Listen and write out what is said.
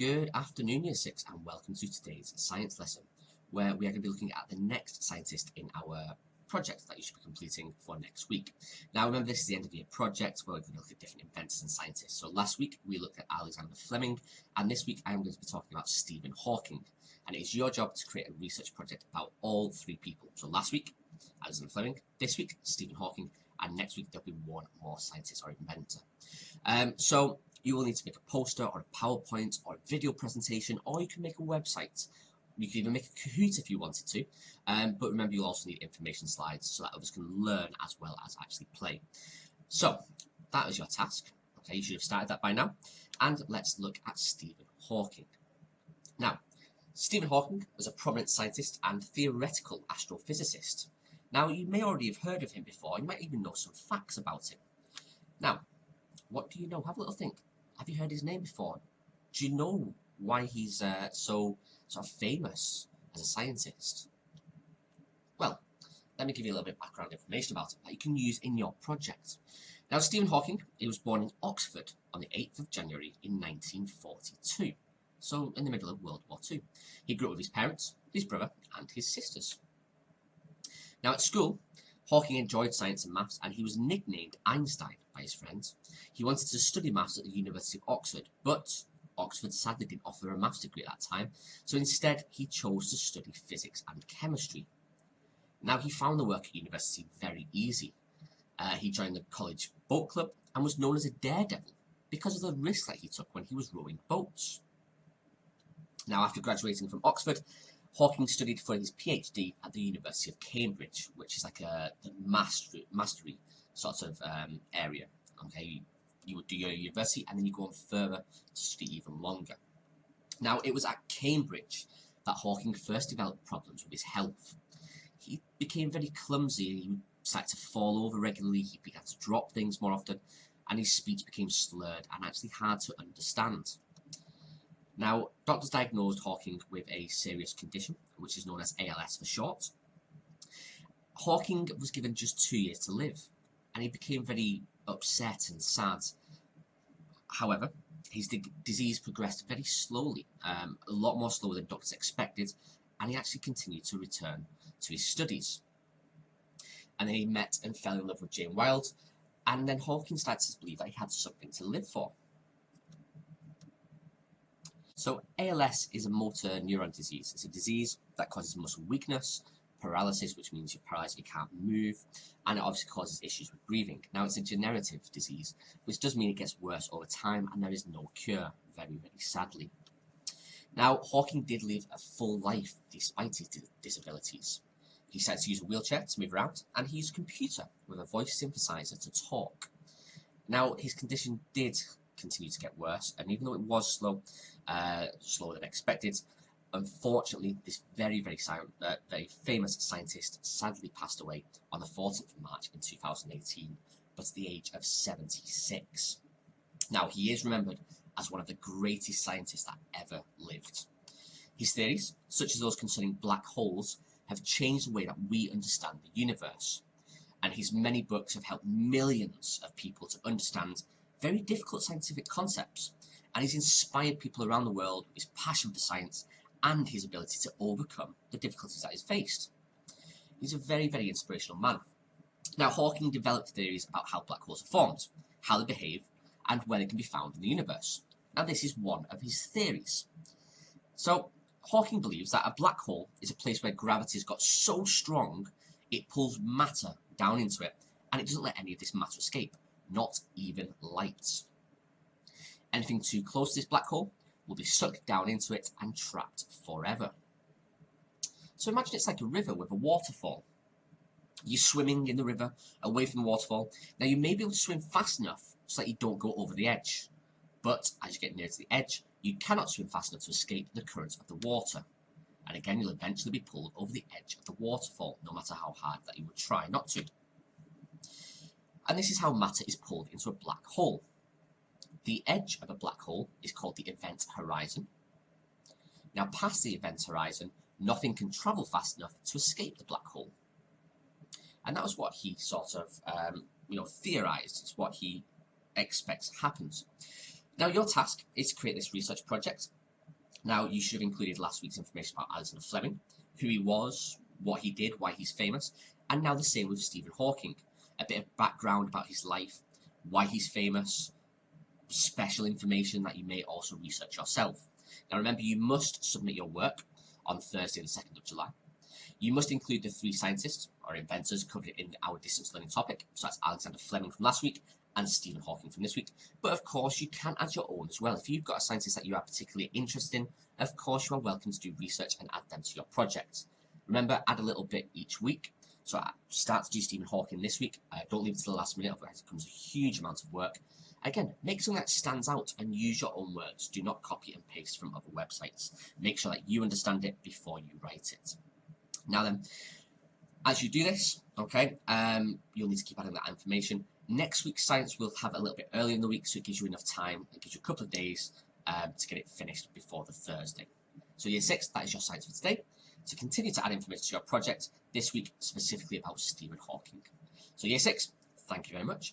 Good afternoon, Year 6, and welcome to today's science lesson, where we are going to be looking at the next scientist in our project that you should be completing for next week. Now, remember, this is the end of year project where we're going to look at different inventors and scientists. So last week, we looked at Alexander Fleming, and this week, I am going to be talking about Stephen Hawking. And it is your job to create a research project about all three people. So last week, Alexander Fleming, this week, Stephen Hawking, and next week, there'll be one more scientist or inventor. So you will need to make a poster or a PowerPoint or a video presentation, or you can make a website. You can even make a Kahoot if you wanted to, but remember you'll also need information slides so that others can learn as well as actually play. So that is your task. Okay, you should have started that by now. And let's look at Stephen Hawking. Now, Stephen Hawking was a prominent scientist and theoretical astrophysicist. Now, you may already have heard of him before. You might even know some facts about him. Now, what do you know? Have a little think. Have you heard his name before? Do you know why he's so sort of famous as a scientist? Well, let me give you a little bit of background information about him that you can use in your project. Now, Stephen Hawking, he was born in Oxford on the 8th of January in 1942, so in the middle of World War II. He grew up with his parents, his brother, and his sisters. Now, at school, Hawking enjoyed science and maths, and he was nicknamed Einstein by his friends. He wanted to study maths at the University of Oxford, but Oxford sadly didn't offer a maths degree at that time, so instead he chose to study physics and chemistry. Now, he found the work at university very easy. He joined the college boat club and was known as a daredevil because of the risks that he took when he was rowing boats. Now, after graduating from Oxford, Hawking studied for his PhD at the University of Cambridge, which is like the mastery sort of area. Okay, you would do your university and then you go on further to study even longer. Now, it was at Cambridge that Hawking first developed problems with his health. He became very clumsy, he started to fall over regularly, he began to drop things more often, and his speech became slurred and actually hard to understand. Now, doctors diagnosed Hawking with a serious condition, which is known as ALS for short. Hawking was given just 2 years to live, and he became very upset and sad. However, his disease progressed very slowly, a lot more slowly than doctors expected, and he actually continued to return to his studies. And then he met and fell in love with Jane Wilde, and then Hawking started to believe that he had something to live for. So ALS is a motor neuron disease. It's a disease that causes muscle weakness, paralysis, which means you're paralyzed, you can't move, and it obviously causes issues with breathing. Now, it's a degenerative disease, which does mean it gets worse over time, and there is no cure, very, very sadly. Now, Hawking did live a full life despite his disabilities. He started to use a wheelchair to move around, and he used a computer with a voice synthesizer to talk. Now, his condition did continue to get worse, and even though it was slower than expected, unfortunately, this very famous scientist sadly passed away on the 14th of March in 2018, but at the age of 76. Now, he is remembered as one of the greatest scientists that ever lived. His theories, such as those concerning black holes, have changed the way that we understand the universe, and his many books have helped millions of people to understand very difficult scientific concepts, and he's inspired people around the world with his passion for science and his ability to overcome the difficulties that he's faced. He's a very, very inspirational man. Now, Hawking developed theories about how black holes are formed, how they behave, and where they can be found in the universe. Now, this is one of his theories. So, Hawking believes that a black hole is a place where gravity has got so strong it pulls matter down into it, and it doesn't let any of this matter escape, not even light. Anything too close to this black hole will be sucked down into it and trapped forever. So imagine it's like a river with a waterfall. You're swimming in the river, away from the waterfall. Now, you may be able to swim fast enough so that you don't go over the edge. But as you get near to the edge, you cannot swim fast enough to escape the current of the water. And again, you'll eventually be pulled over the edge of the waterfall, no matter how hard that you would try not to. And this is how matter is pulled into a black hole. The edge of a black hole is called the event horizon. Now, past the event horizon, nothing can travel fast enough to escape the black hole. And that was what he sort of, theorized. It's what he expects happens. Now, your task is to create this research project. Now, you should have included last week's information about Alexander Fleming, who he was, what he did, why he's famous, and now the same with Stephen Hawking. A bit of background about his life, why he's famous, special information that you may also research yourself. Now remember, you must submit your work on Thursday the 2nd of July. You must include the 3 scientists or inventors covered in our distance learning topic. So that's Alexander Fleming from last week and Stephen Hawking from this week. But of course, you can add your own as well. If you've got a scientist that you are particularly interested in, of course, you are welcome to do research and add them to your project. Remember, add a little bit each week. So I start to do Stephen Hawking this week. Don't leave it to the last minute, otherwise it becomes a huge amount of work. Again, make something that stands out and use your own words. Do not copy and paste from other websites. Make sure that you understand it before you write it. Now then, as you do this, okay, you'll need to keep adding that information. Next week's science will have a little bit earlier in the week, so it gives you enough time. It gives you a couple of days to get it finished before the Thursday. So year 6, that is your science for today. To continue to add information to your project, this week specifically about Stephen Hawking. So year 6, thank you very much.